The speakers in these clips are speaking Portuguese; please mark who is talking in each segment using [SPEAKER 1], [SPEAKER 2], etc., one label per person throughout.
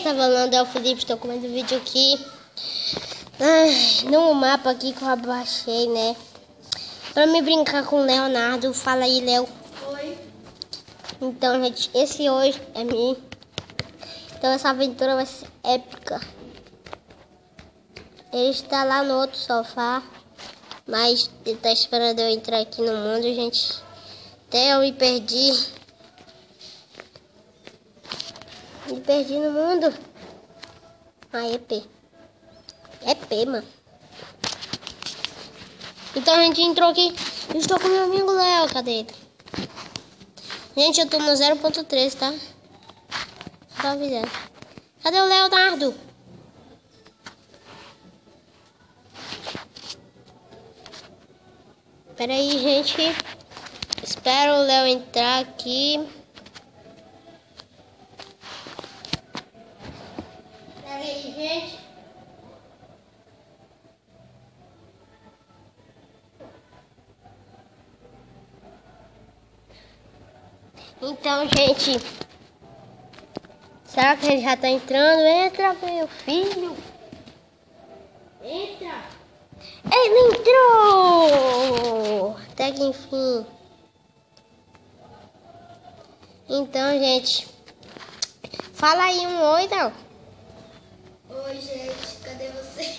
[SPEAKER 1] tá falando, é o Felipe, estou comendo vídeo aqui. No mapa aqui que eu abaixei, né? Pra me brincar com o Leonardo. Fala aí, Léo.
[SPEAKER 2] Oi.
[SPEAKER 1] Então, gente, esse hoje é mim. Então essa aventura vai ser épica. Ele está lá no outro sofá, mas ele tá esperando eu entrar aqui no mundo, gente. Até eu me perdi. Me perdi no mundo. Ah, EP. EP, mano. Então a gente entrou aqui. Eu estou com meu amigo Léo. Cadê ele? Gente, eu tô no 0.3, tá? Só avisando. Cadê o Leonardo? Pera aí, gente. Espero o Léo entrar aqui. Pera aí, gente. Então, gente. Será que ele já tá entrando? Entra, meu filho. Entra. Ele entrou! Até que enfim. Então, gente. Fala aí um oi, Léo.
[SPEAKER 2] Oi, gente. Cadê você?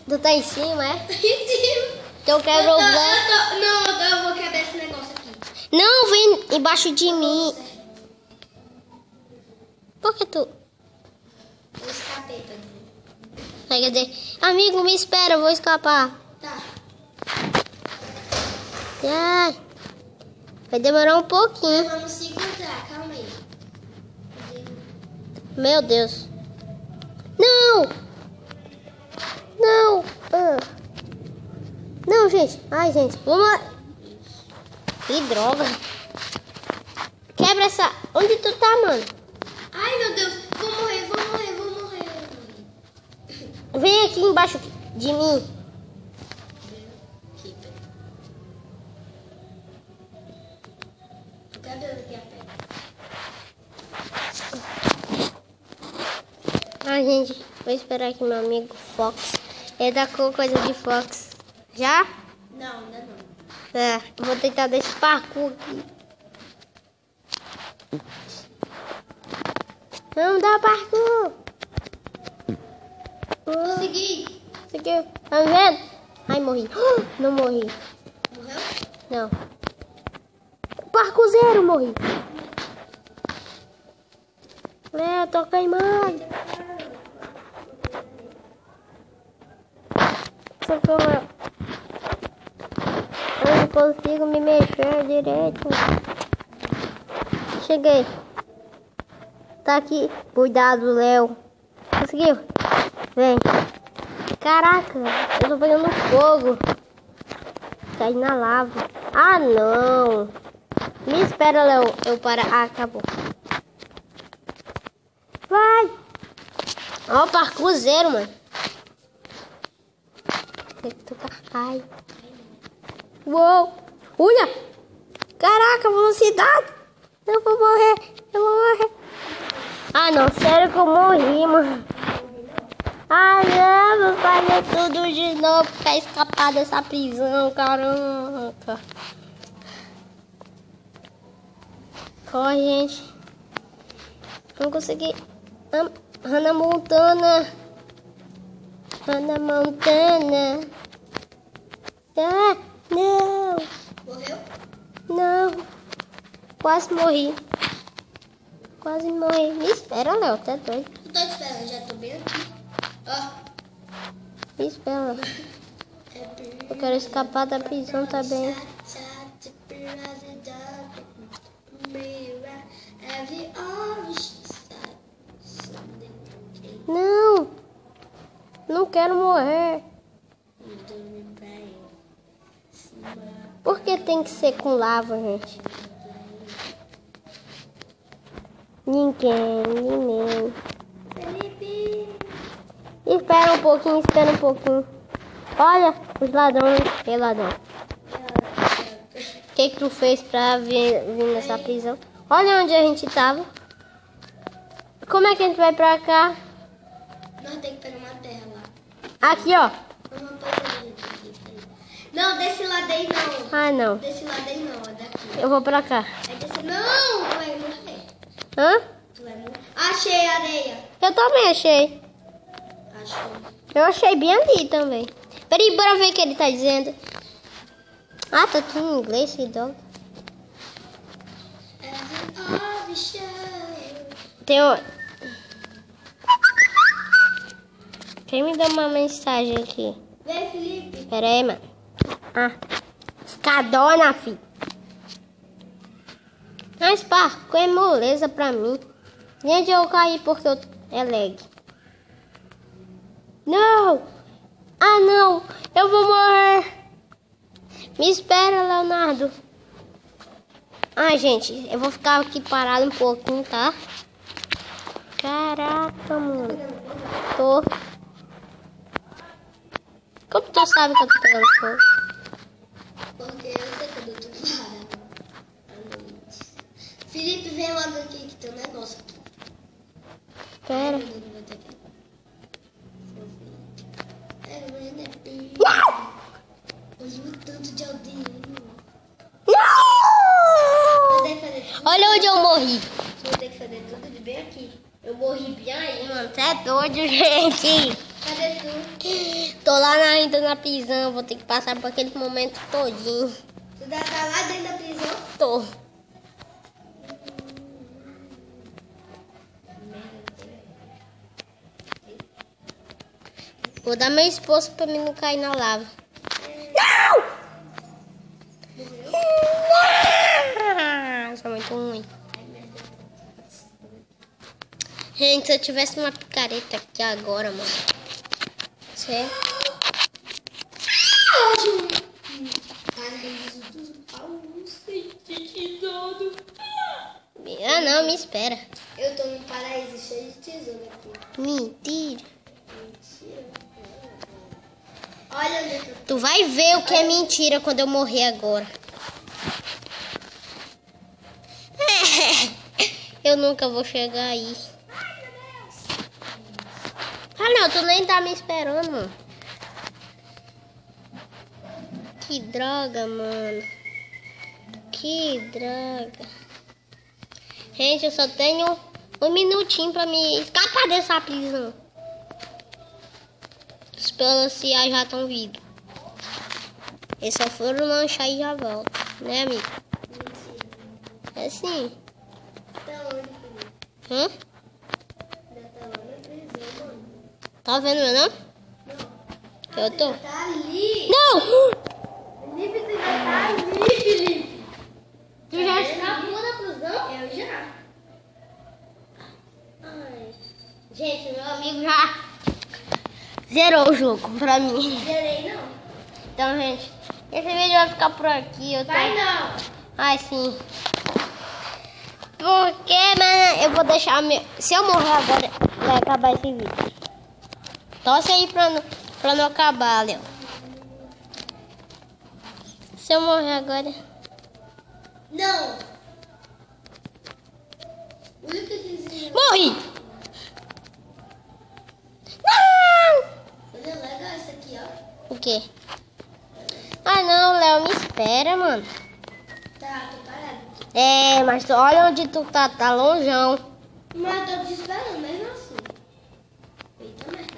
[SPEAKER 1] Tu tá em cima, é?
[SPEAKER 2] Tô em cima.
[SPEAKER 1] Então quebra o banco.
[SPEAKER 2] Eu vou quebrar esse negócio aqui.
[SPEAKER 1] Não, vem embaixo de mim. Por que tu...
[SPEAKER 2] Eu escapei, tá dizendo.
[SPEAKER 1] Quer dizer, amigo, me espera, eu vou escapar.
[SPEAKER 2] Tá.
[SPEAKER 1] Ai, vai demorar um pouquinho.
[SPEAKER 2] Vamos se encontrar, calma aí.
[SPEAKER 1] Meu Deus. Não! Não! Não, gente. Ai, gente. Vamos... Que droga. Quebra essa... Onde tu tá, mano?
[SPEAKER 2] Ai, meu Deus. Vou morrer.
[SPEAKER 1] Vem aqui embaixo de mim.
[SPEAKER 2] Cadê aqui a pedra?
[SPEAKER 1] Ai, gente. Vou esperar aqui meu amigo Fox. Ele tá com coisa de Fox. Já?
[SPEAKER 2] Não, ainda não.
[SPEAKER 1] É, vou tentar dar esse parkour aqui. Não dá parkour.
[SPEAKER 2] Consegui.
[SPEAKER 1] Conseguiu. Tá me vendo? Ai, morri. Não morri.
[SPEAKER 2] Morreu?
[SPEAKER 1] Não. Parkour zero, morri. Eu tô queimando. Socorro. Eu não consigo me mexer direito. Cheguei. Tá aqui. Cuidado, Léo. Conseguiu? Vem. Caraca, eu tô pegando fogo. Cai na lava. Ah, não. Me espera, Léo. Eu paro. Ah, acabou. Vai. Ó, parkour zero, mano. Ai. Uou. Olha. Caraca, velocidade. Eu vou morrer. Ah, não. Sério que eu morri, mano. Ah, não. Vou fazer tudo de novo pra escapar dessa prisão, caramba. Corre, gente. Não consegui. Hannah Montana. Ah, não.
[SPEAKER 2] Morreu?
[SPEAKER 1] Não. Quase morri. Me espera, Léo. Tá doido.
[SPEAKER 2] Eu tô te esperando, já tô bem aqui. Ó.
[SPEAKER 1] Me espera. Eu quero escapar da prisão também. Não. Não quero morrer. Por que tem que ser com lava, gente? Ninguém.
[SPEAKER 2] Felipe.
[SPEAKER 1] Espera um pouquinho. Olha, os ladrões. Ei, ladrão. O que tu fez pra vir nessa prisão? Olha onde a gente tava. Como é que a gente vai pra cá?
[SPEAKER 2] Nós temos que pegar uma terra lá.
[SPEAKER 1] Aqui, ó.
[SPEAKER 2] Vamos fazer aqui. Não, desse lado aí não.
[SPEAKER 1] Ah, não.
[SPEAKER 2] Desse lado aí não, é daqui.
[SPEAKER 1] Eu vou pra cá.
[SPEAKER 2] É desse... Não, tu vai morrer.
[SPEAKER 1] Hã?
[SPEAKER 2] Tu vai morrer. Achei areia.
[SPEAKER 1] Eu também achei.
[SPEAKER 2] Achou.
[SPEAKER 1] Eu achei bem ali também. Peraí, bora ver o que ele tá dizendo. Ah, tá tudo em inglês, que droga. Tem um... Quem me deu uma mensagem aqui?
[SPEAKER 2] Vem, Felipe.
[SPEAKER 1] Pera aí, mano. Ah, escadona, fi. Mas, parco é moleza pra mim. Nem de eu cair porque é lag. Não! Ah, não! Eu vou morrer! Me espera, Leonardo. Ah, gente, eu vou ficar aqui parado um pouquinho, tá? Caraca, mano. Tô. Como tu sabe que eu tô pegando fogo?
[SPEAKER 2] Porque eu sei que eu dou tudo parado. Felipe, vem logo aqui que tem um negócio aqui.
[SPEAKER 1] Pera.
[SPEAKER 2] Hoje o tanto de aldeia.
[SPEAKER 1] Não!
[SPEAKER 2] Vou ter que fazer tudo.
[SPEAKER 1] Olha onde eu morri.
[SPEAKER 2] Vou ter que fazer tudo de bem aqui.
[SPEAKER 1] Eu morri bem aí, mano. Você é doido, gente.
[SPEAKER 2] Cadê tu?
[SPEAKER 1] Tô lá ainda na prisão. Vou ter que passar por aquele momento todinho.
[SPEAKER 2] Tu tá lá dentro da prisão?
[SPEAKER 1] Tô. Vou dar meu esposo pra mim não cair na lava. Não! Não! Sou muito ruim. Gente, se eu tivesse uma picareta aqui agora, mano. Certo? Ah, não, me espera.
[SPEAKER 2] Eu tô num paraíso cheio de tesouro aqui.
[SPEAKER 1] Mentira.
[SPEAKER 2] Mentira. Olha onde é que eu tô.
[SPEAKER 1] Tu vai ver o que é mentira quando eu morrer agora. Eu nunca vou chegar aí. Ah, não, tu nem tá me esperando, mano. Que droga, mano. Que droga. Gente, eu só tenho um minutinho pra me escapar dessa prisão. Os policiais já estão vindo. Eles só foram lanchar e já voltam. Né, amigo? É sim.
[SPEAKER 2] Tá onde, Felipe?
[SPEAKER 1] Hã?
[SPEAKER 2] Ainda tá lá na prisão, mano.
[SPEAKER 1] Tá vendo, não?
[SPEAKER 2] Não.
[SPEAKER 1] Eu tô.
[SPEAKER 2] Tá ali.
[SPEAKER 1] Não!
[SPEAKER 2] Felipe, tu já tá ali, Felipe.
[SPEAKER 1] Tu já escapou da prisão?
[SPEAKER 2] Eu já.
[SPEAKER 1] Ai. Gente, meu amigo já zerou o jogo pra mim.
[SPEAKER 2] Zerei, não.
[SPEAKER 1] Então, gente, esse vídeo vai ficar por aqui. Eu tô...
[SPEAKER 2] Vai não.
[SPEAKER 1] Ai, sim. Porque, mano, eu vou deixar meu... Se eu morrer agora, vai acabar esse vídeo. Torce aí pra não acabar, Léo. Se eu morrer agora...
[SPEAKER 2] Não. O que dizia?
[SPEAKER 1] Morri! Não!
[SPEAKER 2] Olha legal isso aqui, ó.
[SPEAKER 1] O quê? Ah, não, Léo, me espera, mano.
[SPEAKER 2] Tá, tô parado.
[SPEAKER 1] É, mas olha onde tu tá longeão.
[SPEAKER 2] Mas eu tô te esperando mesmo assim. Eita merda.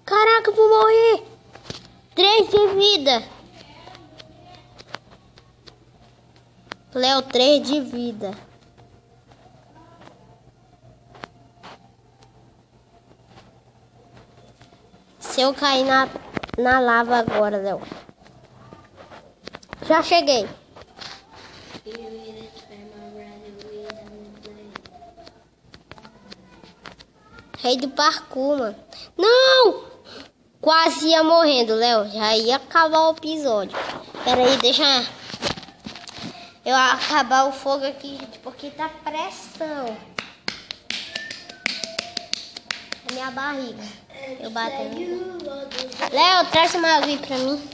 [SPEAKER 1] Caraca, eu vou morrer. 3 de vida. Léo, 3 de vida. Se eu cair na lava agora, Léo. Já cheguei. Rei do parkour, mano. Não! Quase ia morrendo, Léo. Já ia acabar o episódio. Pera aí, deixa eu acabar o fogo aqui, gente, porque tá pressão. É minha barriga. Eu batendo. Léo, traz uma água aí pra mim.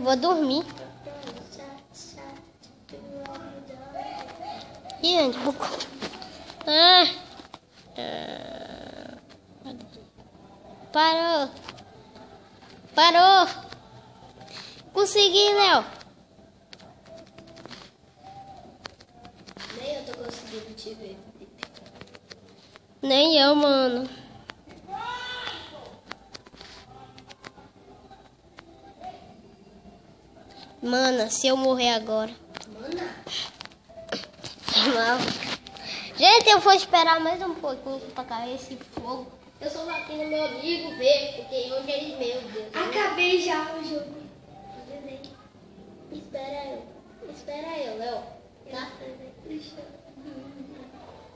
[SPEAKER 1] Vou dormir. Ih, gente, bucou. Parou. Parou. Consegui, Léo.
[SPEAKER 2] Nem eu tô conseguindo te ver, Felipe.
[SPEAKER 1] Nem eu, mano. Mana, se eu morrer agora.
[SPEAKER 2] Mana?
[SPEAKER 1] Não. Gente, eu vou esperar mais um pouquinho pra cair esse fogo. Eu só vou aqui no meu amigo ver, porque onde ele, meu Deus.
[SPEAKER 2] Acabei já o jogo.
[SPEAKER 1] Espera eu, Léo. Tá?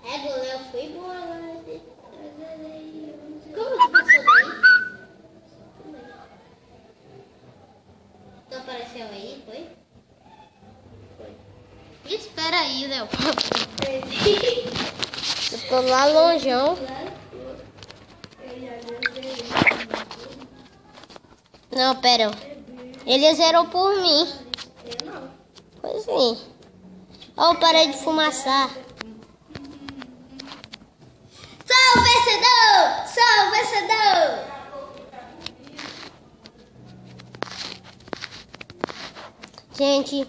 [SPEAKER 1] É, do Léo foi bom agora. Como que passou daí? Tu apareceu aí, foi? Foi. Espera aí, Léo. Eu tô lá longeão. Não, pera. Ele zerou por mim.
[SPEAKER 2] Eu não.
[SPEAKER 1] Pois sim. Ó, eu parei de fumaçar. Sou o vencedor! Sou o vencedor! Gente,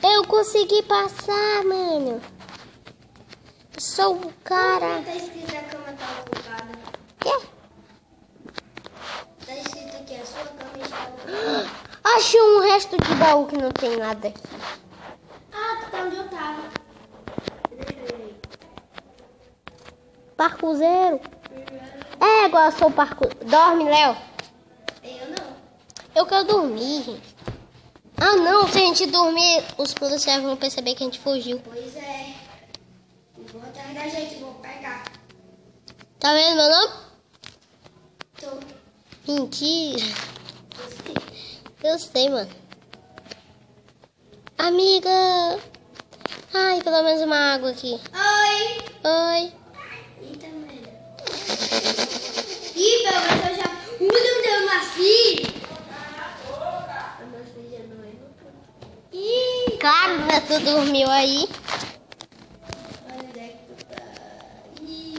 [SPEAKER 1] eu consegui passar, mano. Eu sou o cara.
[SPEAKER 2] Tá escrito a cama tá ocupada.
[SPEAKER 1] Quê?
[SPEAKER 2] Tá escrito aqui, a sua cama está ocupada.
[SPEAKER 1] Achei um resto de baú que não tem nada aqui.
[SPEAKER 2] Ah, tu tá onde eu tava.
[SPEAKER 1] Parcuzeiro. É, agora eu sou parco. Dorme, Léo.
[SPEAKER 2] Eu não.
[SPEAKER 1] Eu quero dormir, gente. Ah, não. Se a gente dormir, os policiais vão perceber que a gente fugiu.
[SPEAKER 2] Pois é. Vou atrás da gente, vou pegar.
[SPEAKER 1] Tá vendo meu nome?
[SPEAKER 2] Tô.
[SPEAKER 1] Mentira. Eu sei, mano. Amiga. Ai, pelo menos uma água aqui.
[SPEAKER 2] Oi.
[SPEAKER 1] Oi.
[SPEAKER 2] Eita, merda. Ih, pelo menos eu já... onde eu nasci? Eu nasci já não é no campo. Ih.
[SPEAKER 1] Claro, né? Tu dormiu aí.
[SPEAKER 2] Olha onde é que tu tá. Ih,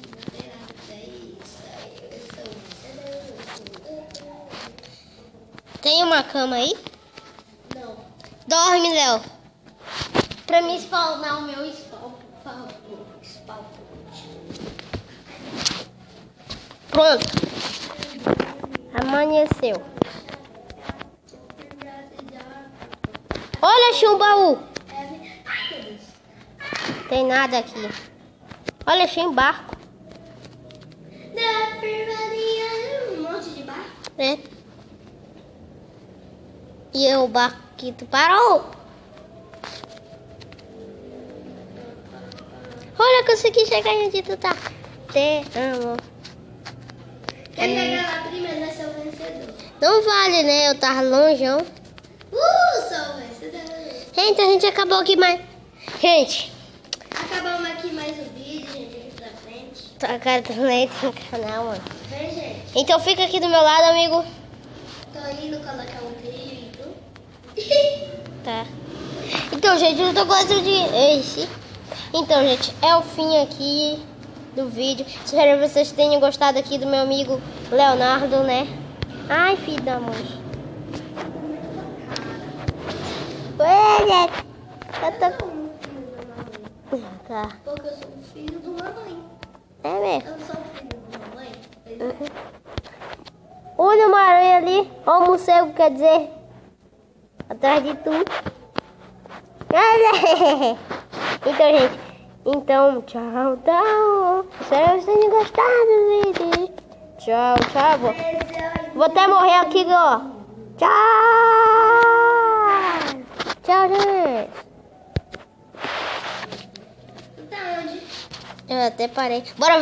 [SPEAKER 2] não tem nada daí. Eu sou...
[SPEAKER 1] Tem uma cama aí?
[SPEAKER 2] Não.
[SPEAKER 1] Dorme, Léo. Pra me spawnar o meu spawn, por favor. Spawn. Pronto. Amanheceu. Olha, achei um baú.
[SPEAKER 2] Ai, meu Deus.
[SPEAKER 1] Tem nada aqui. Olha, achei um barco.
[SPEAKER 2] Na privadinha, um monte de barco.
[SPEAKER 1] É. E o barco que tu parou. Olha, consegui chegar onde tu tá. Te amo.
[SPEAKER 2] Quem chegar lá primeiro vai ser o vencedor.
[SPEAKER 1] Não vale, né? Eu tava longeão.
[SPEAKER 2] Sou o vencedor.
[SPEAKER 1] Gente, a gente acabou aqui mais. Gente,
[SPEAKER 2] Acabamos aqui mais o vídeo, gente, aqui pra frente.
[SPEAKER 1] tua cara também tem canal, mano.
[SPEAKER 2] Vem, gente.
[SPEAKER 1] Então fica aqui do meu lado, amigo.
[SPEAKER 2] Tô indo colocar um trilho e tudo.
[SPEAKER 1] Tá. Então, gente, eu tô gostando de... Esse. Então, gente, é o fim aqui do vídeo. Espero que vocês tenham gostado aqui do meu amigo Leonardo, né? Ai, filho da mãe. Oi, gente. Eu tô... Tá.
[SPEAKER 2] Porque eu sou um filho de uma mãe.
[SPEAKER 1] É mesmo.
[SPEAKER 2] Eu sou filho de uma mãe.
[SPEAKER 1] Olha uma aranha ali. Ó, o morcego, quer dizer. Atrás de tu. Então, gente. Então, tchau, tchau. Espero que vocês tenham gostado do vídeo. Tchau, tchau. Vou até morrer aqui, ó. Tchau. Tchau, gente.
[SPEAKER 2] Tá onde?
[SPEAKER 1] Eu até parei. Bora.